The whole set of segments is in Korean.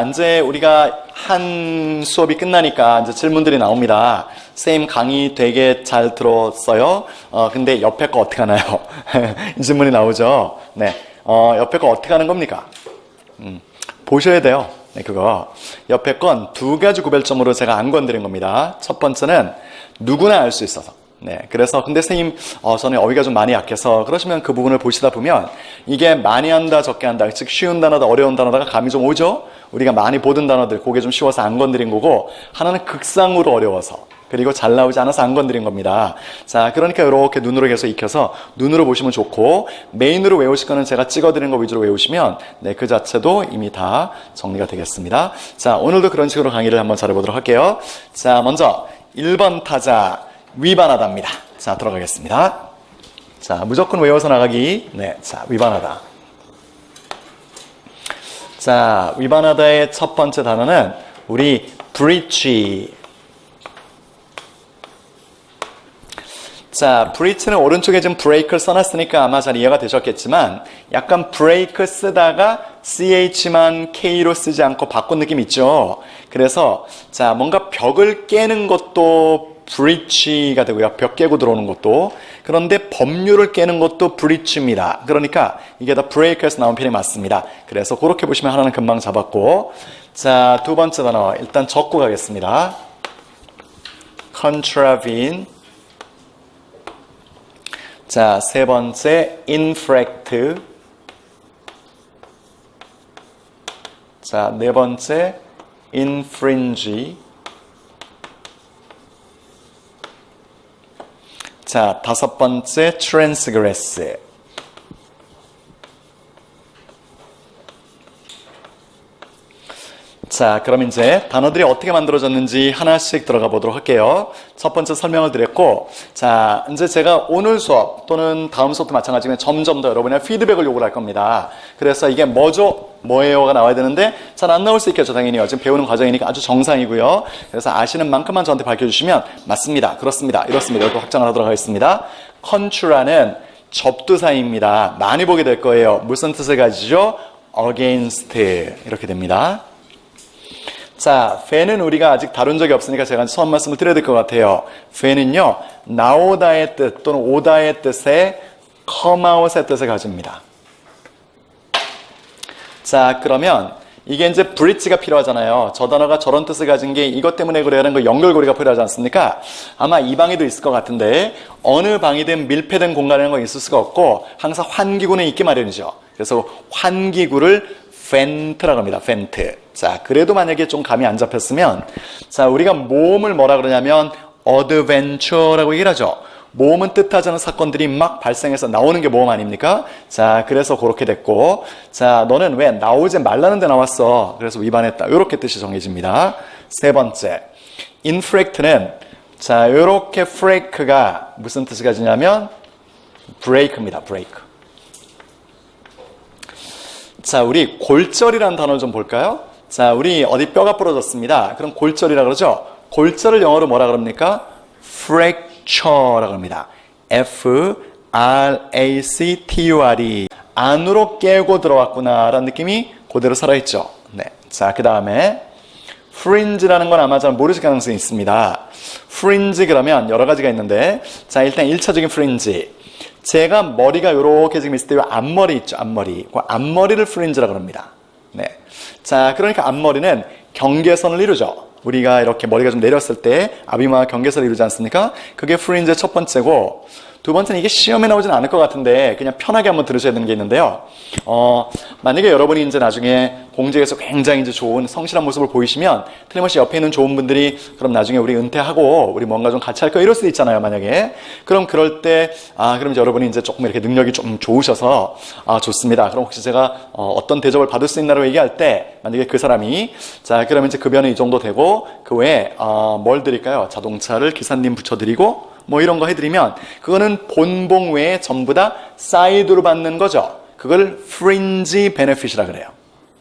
이제 우리가 한 수업이 끝나니까 이제 질문들이 나옵니다. 선생님 강의 되게 잘 들었어요. 근데 옆에 거 어떻게 하나요? 이 질문이 나오죠. 네. 옆에 거 어떻게 하는 겁니까? 보셔야 돼요. 네, 그거. 옆에 건 두 가지 구별점으로 제가 안 건드린 겁니다. 첫 번째는 누구나 알 수 있어서. 네. 그래서, 근데 선생님, 저는 어휘가 좀 많이 약해서, 그러시면 그 부분을 보시다 보면, 이게 많이 한다, 적게 한다, 즉, 쉬운 단어다, 어려운 단어다가 감이 좀 오죠? 우리가 많이 보던 단어들, 그게 좀 쉬워서 안 건드린 거고, 하나는 극상으로 어려워서, 그리고 잘 나오지 않아서 안 건드린 겁니다. 자, 그러니까 이렇게 눈으로 계속 익혀서, 눈으로 보시면 좋고, 메인으로 외우실 거는 제가 찍어드린 거 위주로 외우시면, 네, 그 자체도 이미 다 정리가 되겠습니다. 자, 오늘도 그런 식으로 강의를 한번 잘해보도록 할게요. 자, 먼저, 1번 타자. 위반하다입니다. 자, 들어가겠습니다. 자, 무조건 외워서 나가기. 네, 자, 위반하다. 자, 위반하다의 첫 번째 단어는 우리 breach. 자, breach는 오른쪽에 지금 break를 써놨으니까 아마 잘 이해가 되셨겠지만 약간 break 쓰다가 ch만 k로 쓰지 않고 바꾼 느낌 있죠. 그래서 자, 뭔가 벽을 깨는 것도 breach가 되고요. 벽 깨고 들어오는 것도. 그런데 법률을 깨는 것도 breach입니다. 그러니까 이게 다 break에서 나온 표현이 맞습니다. 그래서 그렇게 보시면 하나는 금방 잡았고, 자, 두 번째 단어 일단 적고 가겠습니다. contravene. 자, 세 번째 infract. 자, 네 번째 infringe. 자, 다섯 번째 transgress. 자, 그럼 이제 단어들이 어떻게 만들어졌는지 하나씩 들어가 보도록 할게요. 첫 번째 설명을 드렸고, 자, 이제 제가 오늘 수업 또는 다음 수업도 마찬가지면 점점 더 여러분의 피드백을 요구를 할 겁니다. 그래서 이게 뭐죠? 뭐예요가 나와야 되는데 잘 안 나올 수 있겠죠, 당연히요. 지금 배우는 과정이니까 아주 정상이고요. 그래서 아시는 만큼만 저한테 밝혀주시면 맞습니다, 그렇습니다, 이렇습니다, 이렇게 확장을 하도록 하겠습니다. contra는 접두사입니다. 많이 보게 될 거예요. 무슨 뜻을 가지죠? against 이렇게 됩니다. 자, fe는 우리가 아직 다룬 적이 없으니까 제가 처음 말씀을 드려야 될 것 같아요. fe는요, 나오다의 뜻 또는 오다의 뜻에 come out의 뜻을 가집니다. 자, 그러면 이게 이제 breach가 필요하잖아요. 저 단어가 저런 뜻을 가진 게 이것 때문에 그래라는 거 연결고리가 필요하지 않습니까? 아마 이 방에도 있을 것 같은데 어느 방이든 밀폐된 공간이라는 건 있을 수가 없고 항상 환기구는 있기 마련이죠. 그래서 환기구를 vent라고 합니다. vent. 자, 그래도 만약에 좀 감이 안 잡혔으면, 자, 우리가 모험을 뭐라 그러냐면 adventure라고 얘기를 하죠. 모험은 뜻하지 않은 사건들이 막 발생해서 나오는 게 모험 아닙니까? 자, 그래서 그렇게 됐고, 자, 너는 왜 나오지 말라는 데 나왔어? 그래서 위반했다. 이렇게 뜻이 정해집니다. 세 번째, infract는 자, 이렇게 frake가 무슨 뜻을 가지냐면 break입니다. break. 자, 우리 골절이라는 단어를 좀 볼까요? 자, 우리 어디 뼈가 부러졌습니다. 그럼 골절이라고 그러죠? 골절을 영어로 뭐라 그럽니까? fracture라고 합니다. F-R-A-C-T-U-R-E. 안으로 깨고 들어왔구나 라는 느낌이 그대로 살아있죠. 네. 자, 그 다음에 fringe라는 건 아마 잘 모르실 가능성이 있습니다. fringe 그러면 여러 가지가 있는데, 자, 일단 1차적인 fringe. 제가 머리가 이렇게 지금 있을 때 앞머리 있죠, 앞머리. 그 앞머리를 fringe라고 합니다. 네. 자, 그러니까 앞머리는 경계선을 이루죠. 우리가 이렇게 머리가 좀 내렸을 때 앞이마 경계선을 이루지 않습니까? 그게 fringe의 첫 번째고, 두 번째는 이게 시험에 나오진 않을 것 같은데 그냥 편하게 한번 들으셔야 되는 게 있는데요. 만약에 여러분이 이제 나중에 공직에서 굉장히 이제 좋은 성실한 모습을 보이시면 틀림없이 옆에 있는 좋은 분들이 그럼 나중에 우리 은퇴하고 우리 뭔가 좀 같이 할 거 이럴 수도 있잖아요, 만약에. 그럼 그럴 때 그럼 이제 여러분이 이제 조금 이렇게 능력이 좀 좋으셔서 좋습니다. 그럼 혹시 제가 어떤 대접을 받을 수 있나라고 얘기할 때 만약에 그 사람이 자, 그러면 이제 급여는 이 정도 되고 그 외에 뭘 드릴까요? 자동차를 기사님 붙여드리고 뭐 이런 거 해드리면 그거는 본봉 외에 전부 다 사이드로 받는 거죠. 그걸 fringe benefit이라 그래요.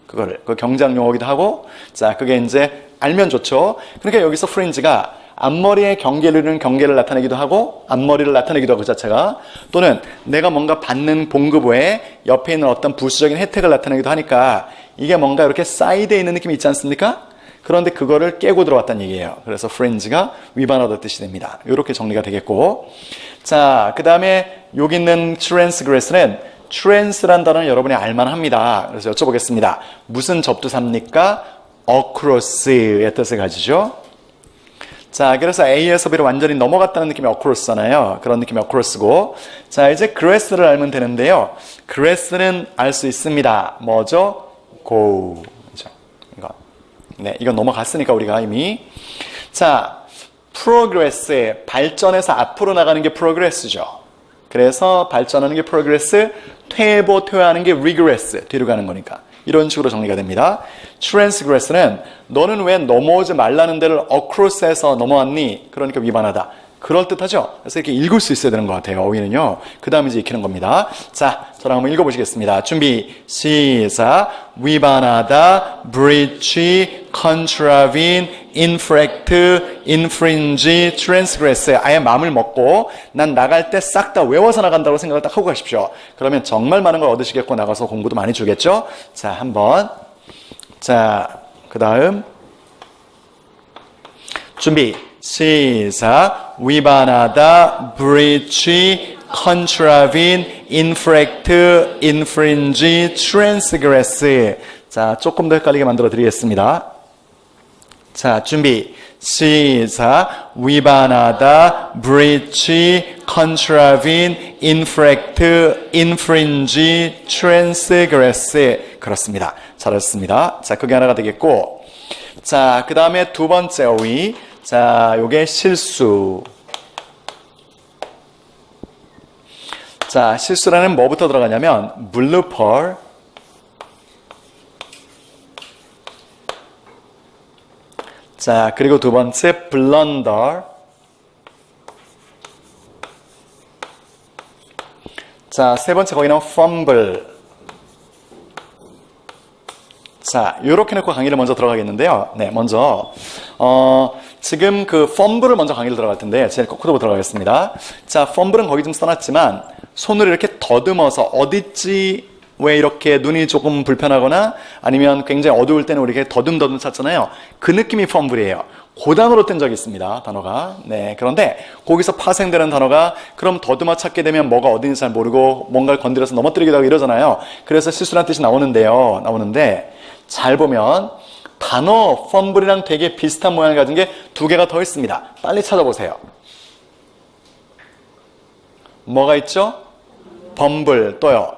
그 경장 용어기도 하고, 자, 그게 이제 알면 좋죠. 그러니까 여기서 fringe가 앞머리의 경계를 나타내기도 하고, 앞머리를 나타내기도 하고 그 자체가, 또는 내가 뭔가 받는 봉급 외에 옆에 있는 어떤 부수적인 혜택을 나타내기도 하니까 이게 뭔가 이렇게 사이드에 있는 느낌이 있지 않습니까? 그런데 그거를 깨고 들어왔다는 얘기예요. 그래서 fringe가 위반하다 뜻이 됩니다. 이렇게 정리가 되겠고, 자, 그 다음에 여기 있는 transgress는 trans란 단어는 여러분이 알만합니다. 그래서 여쭤보겠습니다. 무슨 접두사입니까? across의 뜻을 가지죠. 자, 그래서 A에서 B로 완전히 넘어갔다는 느낌이 across잖아요. 그런 느낌이 across고, 자, 이제 grass를 알면 되는데요. grass는 알 수 있습니다. 뭐죠? go. 이거. 네, 이건 넘어갔으니까 우리가 이미. 자, progress, 발전해서 앞으로 나가는 게 progress죠. 그래서 발전하는 게 progress, 퇴보, 퇴화하는 게 regress, 뒤로 가는 거니까. 이런 식으로 정리가 됩니다. transgress는 너는 왜 넘어오지 말라는 데를 across해서 넘어왔니? 그러니까 위반하다. 그럴 듯하죠? 그래서 이렇게 읽을 수 있어야 되는 것 같아요. 어휘는요. 그 다음에 이제 익히는 겁니다. 자, 저랑 한번 읽어보시겠습니다. 준비, 시작. 위반하다, breach, contravene, infract, infringe, transgress. 아예 마음을 먹고 난 나갈 때 싹 다 외워서 나간다고 생각을 딱 하고 가십시오. 그러면 정말 많은 걸 얻으시겠고 나가서 공부도 많이 주겠죠? 자, 한번. 자, 그 다음. 준비. 시작. 위반하다, breach, contravene, infract, infringe, transgress. 자, 조금 더 헷갈리게 만들어 드리겠습니다. 자, 준비. 시작. 위반하다, breach, contravene, infract, infringe, transgress. 그렇습니다. 잘하셨습니다. 자, 그게 하나가 되겠고. 자, 그 다음에 두 번째 어휘. 자, 요게 실수. 자, 실수라는 뭐부터 들어가냐면 blooper. 자, 그리고 두 번째 blunder. 자, 세 번째 거기는 fumble. 자, 요렇게 놓고 강의를 먼저 들어가겠는데요. 네, 먼저 지금 그 fumble을 먼저 강의를 들어갈 텐데 제일 거꾸로 들어가겠습니다. 자, fumble은 거기 좀 써놨지만 손을 이렇게 더듬어서 어딨지? 왜 이렇게 눈이 조금 불편하거나 아니면 굉장히 어두울 때는 우리 이렇게 더듬더듬 찾잖아요. 그 느낌이 fumble이에요. 고단어로 뗀 적이 있습니다. 단어가. 네, 그런데 거기서 파생되는 단어가 그럼 더듬어 찾게 되면 뭐가 어딘지 잘 모르고 뭔가를 건드려서 넘어뜨리기도 하고 이러잖아요. 그래서 실수란 뜻이 나오는데 잘 보면 단어 fumble이랑 되게 비슷한 모양을 가진 게 두 개가 더 있습니다. 빨리 찾아보세요. 뭐가 있죠? bumble, 또요.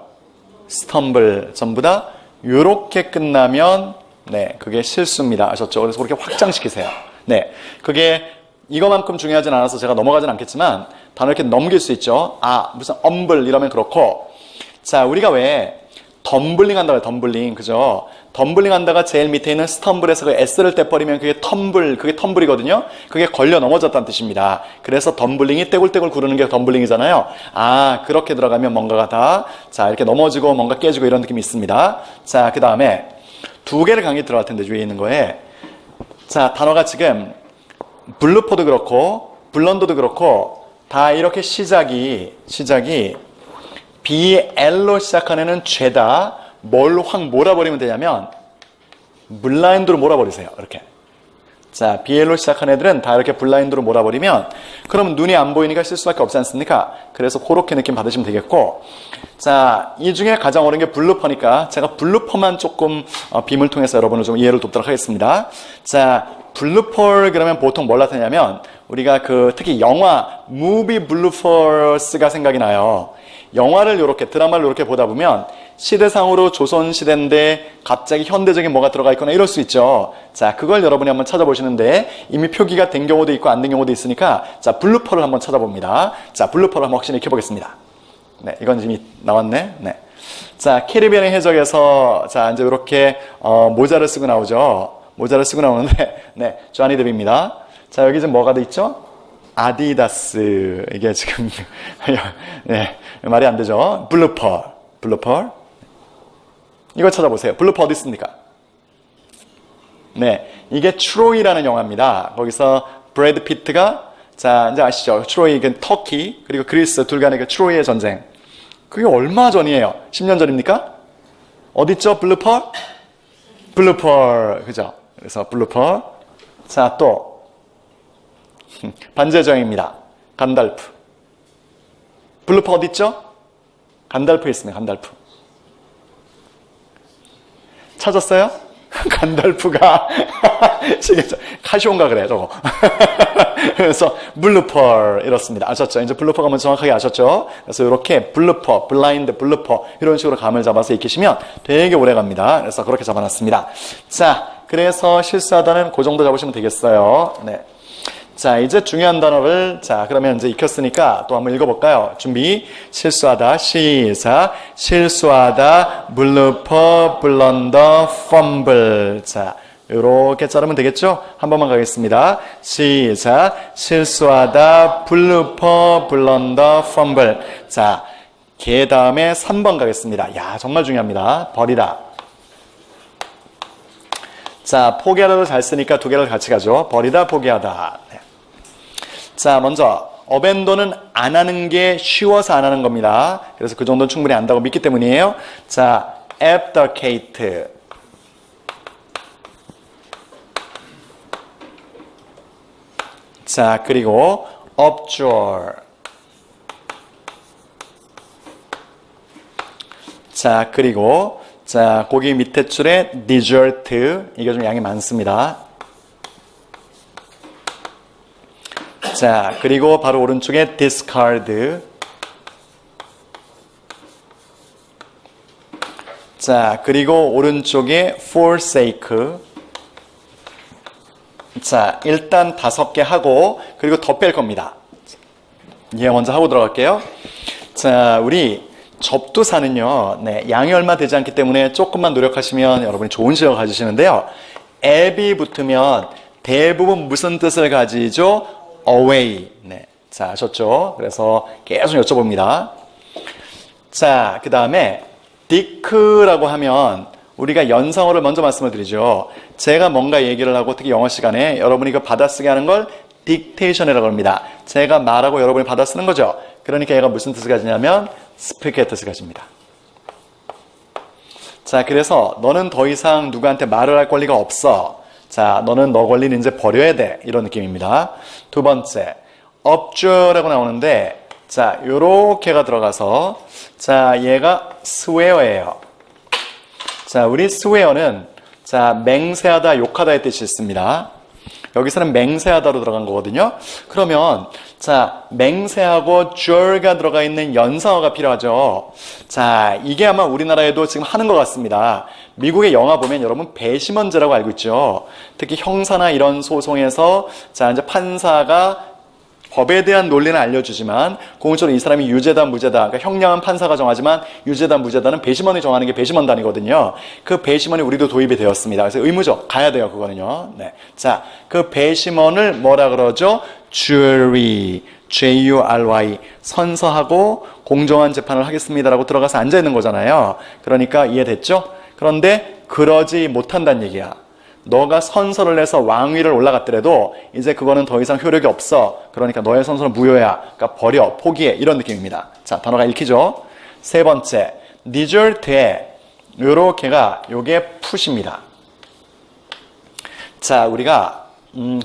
stumble, 전부 다 요렇게 끝나면 네, 그게 실수입니다. 아셨죠? 그래서 그렇게 확장시키세요. 네, 그게 이거만큼 중요하진 않아서 제가 넘어가진 않겠지만 단어 이렇게 넘길 수 있죠. 아, 무슨 umble 이러면 그렇고. 자, 우리가 왜 덤블링 한다고 해요. 덤블링. 그죠? 덤블링 한다가 제일 밑에 있는 스텀블에서 그 S를 떼버리면 그게 그게 텀블이거든요. 그게 걸려 넘어졌다는 뜻입니다. 그래서 덤블링이 떼굴떼굴 구르는 게 덤블링이잖아요. 아, 그렇게 들어가면 뭔가가 다, 자, 이렇게 넘어지고 뭔가 깨지고 이런 느낌이 있습니다. 자, 그 다음에 두 개를 강의 들어갈 텐데 위에 있는 거에. 자, 단어가 지금 블루퍼도 그렇고, 블런더도 그렇고, 다 이렇게 시작이 BL로 시작하는 애는 죄다. 뭘로 확 몰아버리면 되냐면 블라인드로 몰아버리세요. 이렇게. 자, BL로 시작하는 애들은 다 이렇게 블라인드로 몰아버리면 그러면 눈이 안 보이니까 쓸 수밖에 없지 않습니까? 그래서 그렇게 느낌 받으시면 되겠고. 자, 이 중에 가장 어려운 게 블루퍼니까 제가 블루퍼만 조금 빔을 통해서 여러분을 좀 이해를 돕도록 하겠습니다. 자, 블루퍼 그러면 보통 뭘 나타내냐면 우리가 특히 영화 무비 블루퍼스가 생각이 나요. 영화를 요렇게 드라마를 요렇게 보다 보면 시대상으로 조선시대인데 갑자기 현대적인 뭐가 들어가 있거나 이럴 수 있죠. 자, 그걸 여러분이 한번 찾아보시는데 이미 표기가 된 경우도 있고 안 된 경우도 있으니까 자, 블루퍼를 한번 찾아봅니다. 자, 블루퍼를 한번 확실히 익혀보겠습니다. 네, 이건 이미 나왔네. 네. 자, 캐리비안의 해적에서 자, 이제 이렇게 모자를 쓰고 나오죠. 모자를 쓰고 나오는데 네, 조니 뎁입니다. 자, 여기 지금 뭐가 돼 있죠? 아디다스. 이게 지금 네, 말이 안 되죠. 블루퍼. 이거 찾아보세요. 블루퍼 어디 있습니까? 네, 이게 트로이라는 영화입니다. 거기서 브래드 피트가 자, 이제 아시죠? 트로이, 터키 그리고 그리스 둘 간의 트로이의 전쟁. 그게 얼마 전이에요? 10년 전입니까? 어디 있죠? 블루퍼? 블루펄. 그죠? 그래서 블루펄. 자, 또 반지의 제왕입니다. 간달프. 블루펄 어디 있죠? 간달프 있습니다. 간달프. 찾았어요? 간달프가 카시온가 그래 저거. 그래서 블루펄 이렇습니다. 아셨죠? 이제 블루퍼 가면 정확하게 아셨죠? 그래서 이렇게 블루퍼, 블라인드, 블루퍼 이런 식으로 감을 잡아서 익히시면 되게 오래 갑니다. 그래서 그렇게 잡아놨습니다. 자, 그래서 실수하다는 그 정도 잡으시면 되겠어요. 네. 자, 이제 중요한 단어를, 자, 그러면 이제 익혔으니까 또 한번 읽어볼까요? 준비. 실수하다, 시작. 실수하다, 블루퍼, 블런더, 펌블. 자, 이렇게 자르면 되겠죠? 한 번만 가겠습니다. 시작. 실수하다, 블루퍼, 블런더, 펌블. 자, 그 다음에 3번 가겠습니다. 야, 정말 중요합니다. 버리다. 자, 포기하다도 잘 쓰니까 두 개를 같이 가죠. 버리다, 포기하다. 네. 자, 먼저 어벤더는 안 하는 게 쉬워서 안 하는 겁니다. 그래서 그 정도는 충분히 안다고 믿기 때문이에요. 자, abdicate. 자, 그리고 abjure. 자, 그리고 자, 거기 밑에 줄에 desert. 이게 좀 양이 많습니다. 자, 그리고 바로 오른쪽에 discard. 자, 그리고 오른쪽에 forsake. 자, 일단 5개 하고 그리고 더 뺄 겁니다. 이해 먼저 하고 들어갈게요. 자, 우리 접두사는요, 네, 양이 얼마 되지 않기 때문에 조금만 노력하시면 여러분이 좋은 실력을 가지시는데요. 앱이 붙으면 대부분 무슨 뜻을 가지죠? away. 네, 자, 아셨죠? 그래서 계속 여쭤봅니다. 자, 그 다음에 dick라고 하면 우리가 연상어를 먼저 말씀을 드리죠. 제가 뭔가 얘기를 하고 특히 영어 시간에 여러분이 그 받아쓰게 하는 걸 dictation이라고 합니다. 제가 말하고 여러분이 받아쓰는 거죠. 그러니까 얘가 무슨 뜻을 가지냐면 스피크의 뜻을 가집니다. 자, 그래서 너는 더 이상 누구한테 말을 할 권리가 없어. 자, 너는 너 권리는 이제 버려야 돼. 이런 느낌입니다. 두 번째, abjure라고 나오는데, 자, 요렇게가 들어가서, 자, 얘가 swear예요. 자, 우리 swear는, 자, 맹세하다, 욕하다의 뜻이 있습니다. 여기서는 맹세하다로 들어간 거거든요. 그러면 자, 맹세하고 jure가 들어가 있는 연상어가 필요하죠. 자, 이게 아마 우리나라에도 지금 하는 것 같습니다. 미국의 영화 보면 여러분 배심원제라고 알고 있죠. 특히 형사나 이런 소송에서 자, 이제 판사가 법에 대한 논리는 알려주지만 공적으로 이 사람이 유죄다 무죄다, 그러니까 형량은 판사가 정하지만 유죄다 무죄다는 배심원이 정하는 게 배심원단이거든요. 그 배심원이 우리도 도입이 되었습니다. 그래서 의무죠. 가야 돼요. 그거는요. 네. 자, 그 배심원을 뭐라 그러죠? jury, J-U-R-Y, 선서하고 공정한 재판을 하겠습니다라고 들어가서 앉아 있는 거잖아요. 그러니까 이해됐죠? 그런데 그러지 못한다는 얘기야. 너가 선서를 해서 왕위를 올라갔더라도 이제 그거는 더 이상 효력이 없어. 그러니까 너의 선서는 무효야. 그러니까 버려, 포기해. 이런 느낌입니다. 자, 단어가 읽히죠? 세 번째, desert에 요렇게가 요게 푸시입니다. 자, 우리가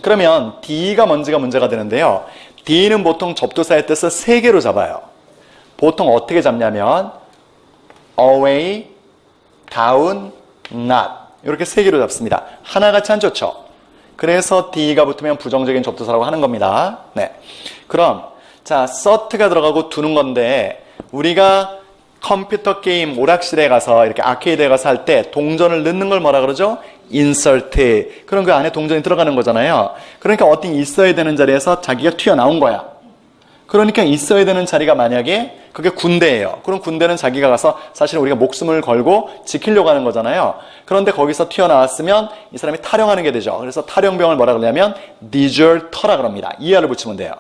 그러면 D가 뭔지가 문제가 되는데요. D는 보통 접두사의 뜻을 3개로 잡아요. 보통 어떻게 잡냐면 away, down, not 이렇게 3개로 잡습니다. 하나같이 안 좋죠. 그래서 D가 붙으면 부정적인 접두사라고 하는 겁니다. 네. 그럼 자, cert가 들어가고 두는 건데 우리가 컴퓨터 게임 오락실에 가서 이렇게 아케이드에 가서 할 때 동전을 넣는 걸 뭐라 그러죠? insert. 그럼 그 안에 동전이 들어가는 거잖아요. 그러니까 어떤 있어야 되는 자리에서 자기가 튀어나온 거야. 그러니까 있어야 되는 자리가 만약에 그게 군대예요. 그럼 군대는 자기가 가서 사실 우리가 목숨을 걸고 지키려고 하는 거잖아요. 그런데 거기서 튀어나왔으면 이 사람이 탈영하는 게 되죠. 그래서 탈영병을 뭐라 그러냐면 deserter라 그럽니다. 이하를 붙이면 돼요.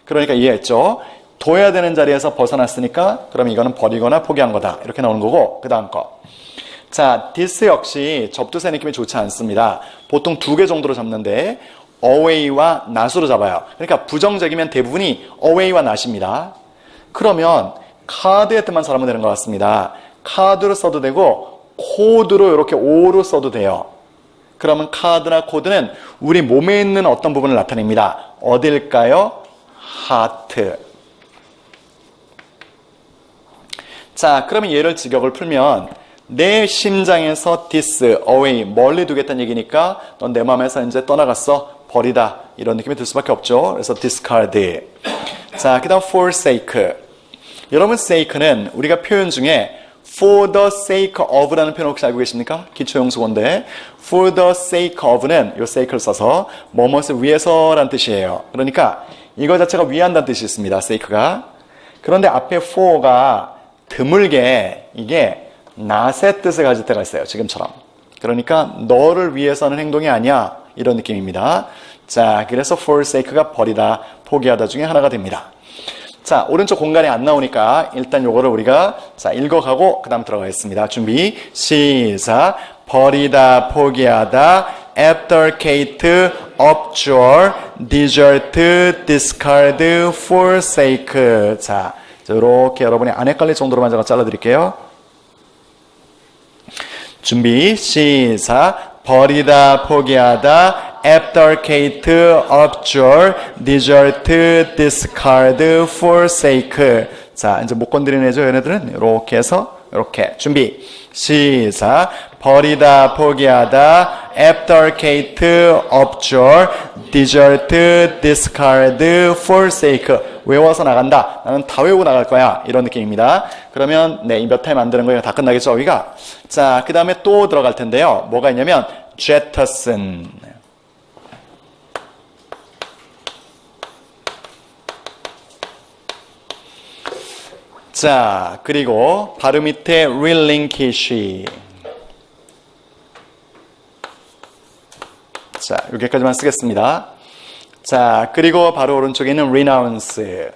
그러니까 이해했죠? 둬야 되는 자리에서 벗어났으니까 그럼 이거는 버리거나 포기한 거다. 이렇게 나오는 거고 그 다음 거. 자, this 역시 접두사 느낌이 좋지 않습니다. 보통 2개 정도로 잡는데 away와 not으로 잡아요. 그러니까 부정적이면 대부분이 away와 not입니다. 그러면 카드의 뜻만 사람은 되는 것 같습니다. 카드로 써도 되고 코드로 이렇게 O로 써도 돼요. 그러면 카드나 코드는 우리 몸에 있는 어떤 부분을 나타냅니다. 어딜까요? 하트. 자, 그러면 얘를 직역을 풀면 내 심장에서 dis, away, 멀리 두겠다는 얘기니까 넌 내 마음에서 이제 떠나갔어. 버리다. 이런 느낌이 들 수밖에 없죠. 그래서 discard. 자, 그 다음 forsake. 여러분 sake는 우리가 표현 중에 for the sake of라는 표현 혹시 알고 계십니까? 기초용수어인데 for the sake of는 이 sake를 써서 뭐뭇을 위해서라는 뜻이에요. 그러니까 이거 자체가 위한다는 뜻이 있습니다. sake가. 그런데 앞에 for가 드물게 이게 not의 뜻을 가질 때가 있어요. 지금처럼. 그러니까 너를 위해서 하는 행동이 아니야. 이런 느낌입니다. 자, 그래서 forsake가 버리다, 포기하다 중에 하나가 됩니다. 자, 오른쪽 공간에 안 나오니까 일단 요거를 우리가 자 읽어가고 그 다음 들어가겠습니다. 준비, 시작. 버리다, 포기하다, abdicate, abjure, desert, discard, forsake. 자, 이렇게 여러분이 안 헷갈릴 정도로만 제가 잘라드릴게요. 준비, 시작. 버리다, 포기하다, abdicate, abjure, desert, discard, forsake. 자, 이제 못 건드리는 애죠, 얘네들은. 이렇게 해서, 이렇게. 준비, 시작. 버리다, 포기하다, abdicate, abjure, desert, discard, forsake. 외워서 나간다. 나는 다 외우고 나갈 거야. 이런 느낌입니다. 그러면 네, 이 몇 타임 만드는 거예요. 다 끝나겠죠, 여기가? 자, 그 다음에 또 들어갈 텐데요. 뭐가 있냐면 jettison. 자, 그리고 바로 밑에 relinquish. 자, 여기까지만 쓰겠습니다. 자, 그리고 바로 오른쪽에 있는 renounce.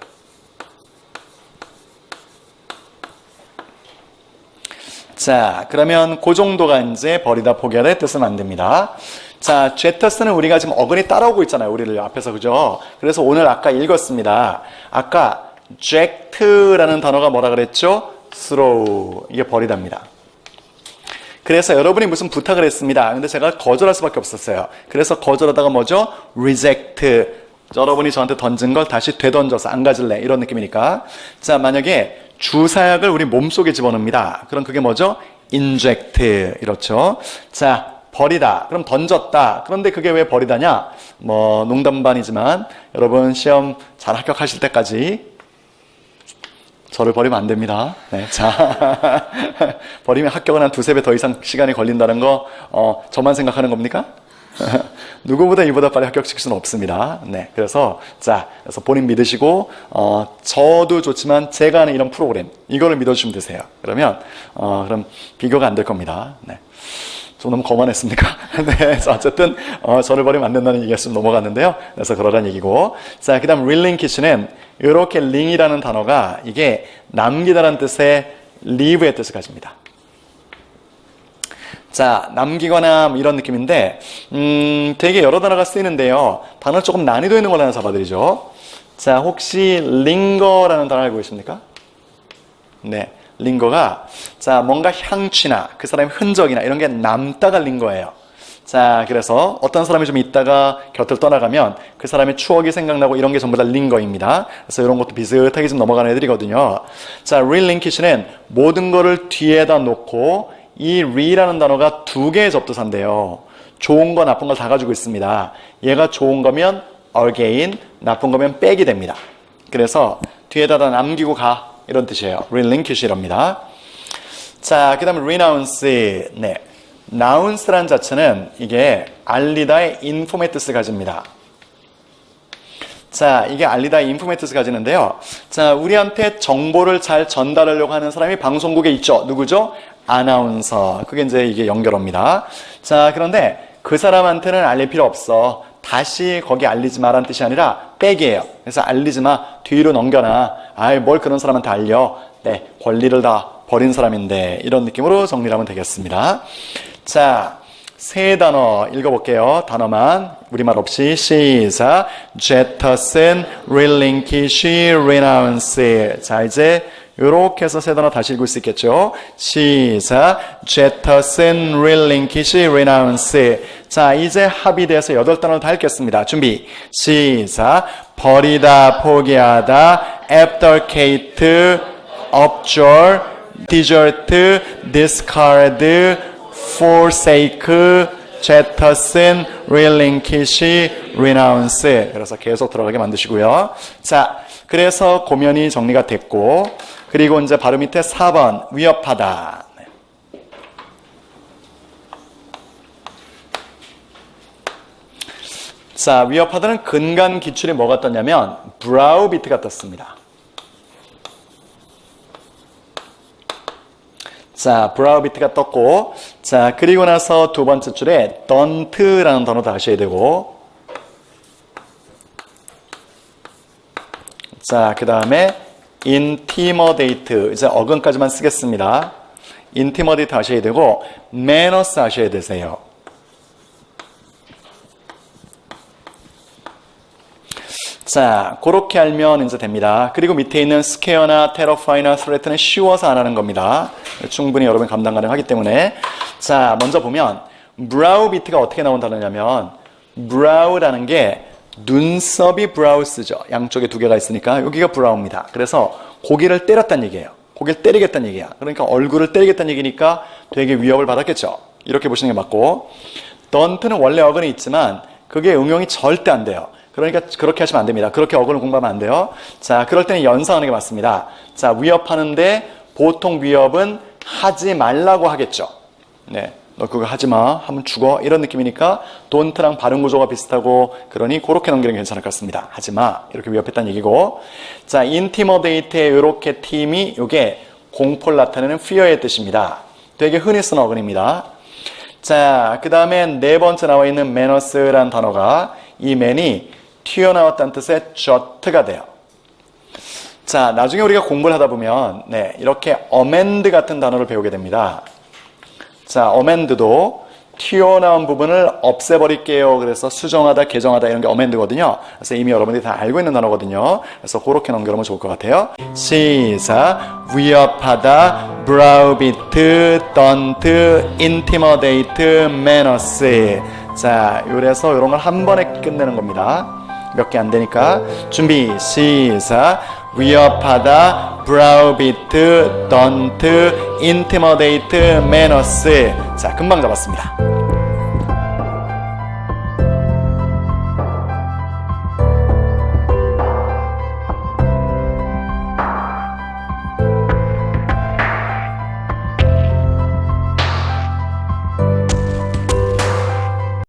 자, 그러면 그 정도가 이제 버리다, 포기하다의 뜻을 만듭니다. 자, jettison은 우리가 지금 어근이 따라오고 있잖아요. 우리를 앞에서, 그죠? 그래서 오늘 아까 읽었습니다. 아까 eject라는 단어가 뭐라 그랬죠? throw. 이게 버리다입니다. 그래서 여러분이 무슨 부탁을 했습니다. 근데 제가 거절할 수밖에 없었어요. 그래서 거절하다가 뭐죠? reject. 여러분이 저한테 던진 걸 다시 되던져서 안 가질래. 이런 느낌이니까. 자, 만약에 주사약을 우리 몸속에 집어넣습니다. 그럼 그게 뭐죠? inject. 이렇죠. 자, 버리다. 그럼 던졌다. 그런데 그게 왜 버리다냐? 뭐 농담 반이지만 여러분 시험 잘 합격하실 때까지 저를 버리면 안 됩니다. 네, 자, 버리면 합격은 한 두세 배 더 이상 시간이 걸린다는 거, 저만 생각하는 겁니까? 누구보다 이보다 빨리 합격시킬 수는 없습니다. 네, 그래서, 자, 그래서 본인 믿으시고, 저도 좋지만 제가 하는 이런 프로그램, 이거를 믿어주시면 되세요. 그러면, 그럼 비교가 안 될 겁니다. 네. 좀 너무 거만했습니까? 네, 그래서 어쨌든, 저를 버리면 안 된다는 얘기가 좀 넘어갔는데요. 그래서 그러란 얘기고. 자, 그 다음, relinquish는, 이렇게 링이라는 단어가, 이게 남기다라는 뜻의 leave의 뜻을 가집니다. 자, 남기거나 이런 느낌인데, 되게 여러 단어가 쓰이는데요. 단어 조금 난이도 있는 걸 하나 잡아드리죠. 자, 혹시 linger라는 단어 알고 계십니까? 네. 링거가 자 뭔가 향취나 그 사람의 흔적이나 이런 게 남다가 링거예요. 자 그래서 어떤 사람이 좀 있다가 곁을 떠나가면 그 사람의 추억이 생각나고 이런 게 전부 다 링거입니다. 그래서 이런 것도 비슷하게 좀 넘어가는 애들이거든요. 자 relinquish는 모든 거를 뒤에다 놓고 이 re라는 단어가 두 개의 접두사인데요. 좋은 거 나쁜 걸 다 가지고 있습니다. 얘가 좋은 거면 again, 나쁜 거면 빼기 됩니다. 그래서 뒤에다 남기고 가 이런 뜻이에요. relinquish이랍니다. 자, 그 다음에 renounce. 네. nounce라는 자체는 이게 알리다의 inform의 뜻을 가집니다. 자, 이게 알리다의 inform의 뜻을 가지는데요. 자, 우리한테 정보를 잘 전달하려고 하는 사람이 방송국에 있죠. 누구죠? 아나운서. 그게 이제 이게 연결어입니다. 자, 그런데 그 사람한테는 알릴 필요 없어. 다시 거기 알리지 마라는 뜻이 아니라 백이에요. 그래서 알리지 마. 뒤로 넘겨놔. 아이, 뭘 그런 사람한테 알려. 네, 권리를 다 버린 사람인데 이런 느낌으로 정리를 하면 되겠습니다. 자, 세 단어 읽어볼게요. 단어만 우리말 없이 시작. jettison, relinquish, renounce. 자, 이제 이렇게 해서 세 단어 다시 읽을 수 있겠죠. 시작. jettison, relinquish, renounce. 자, 이제 합이 돼서 8단어를 다 읽겠습니다. 준비, 시작. 버리다, 포기하다, abdicate, abjure, desert, discard, forsake, jettison, relinquish, renounce. 그래서 계속 들어가게 만드시고요. 자, 그래서 고면이 정리가 됐고, 그리고 이제 바로 밑에 4번, 위협하다. 자, 위협하다는 근간 기출이 뭐가 떴냐면 브라우비트가 떴습니다. 자, 브라우비트가 떴고, 자, 그리고 나서 두 번째 줄에 don't라는 단어도 하셔야 되고, 자, 그 다음에 intimidate, 이제 어근까지만 쓰겠습니다. intimidate 하셔야 되고, manners 하셔야 되세요. 자, 그렇게 알면 이제 됩니다. 그리고 밑에 있는 scare나 terrify나 threaten은 쉬워서 안 하는 겁니다. 충분히 여러분 감당 가능하기 때문에. 자, 먼저 보면 browbeat가 어떻게 나온 단어냐면 brow라는 게 눈썹이 브라우스죠. 양쪽에 두 개가 있으니까 여기가 브라우입니다. 그래서 고개를 때렸다는 얘기예요. 고개를 때리겠다는 얘기야. 그러니까 얼굴을 때리겠다는 얘기니까 되게 위협을 받았겠죠. 이렇게 보시는 게 맞고, don't는 원래 어근이 있지만 그게 응용이 절대 안 돼요. 그러니까 그렇게 하시면 안 됩니다. 그렇게 어근을 공부하면 안 돼요. 자, 그럴 때는 연상하는 게 맞습니다. 자, 위협하는데 보통 위협은 하지 말라고 하겠죠. 네, 너 그거 하지 마. 하면 죽어. 이런 느낌이니까 don't랑 발음 구조가 비슷하고, 그러니 그렇게 넘기는 게 괜찮을 것 같습니다. 하지 마. 이렇게 위협했다는 얘기고. 자, intimidate의 이렇게 팀이 이게 공포를 나타내는 fear의 뜻입니다. 되게 흔히 쓰는 어근입니다. 자, 그 다음에 네 번째 나와 있는 manners라는 단어가 이 man이 튀어나왔다는 뜻의 jut가 돼요. 자, 나중에 우리가 공부를 하다 보면 네, 이렇게 amend 같은 단어를 배우게 됩니다. 자, amend도 튀어나온 부분을 없애버릴게요. 그래서 수정하다, 개정하다 이런 게 amend거든요. 그래서 이미 여러분들이 다 알고 있는 단어거든요. 그래서 그렇게 넘겨놓으면 좋을 것 같아요. 시작. 위협하다, browbeat, daunt, intimidate, menace. 자, 요래서 이런 걸 한 번에 끝내는 겁니다. 몇 개 안 되니까. 준비, 시작. 위협하다, browbeat, daunt, intimidate, menace. 자, 금방 잡았습니다.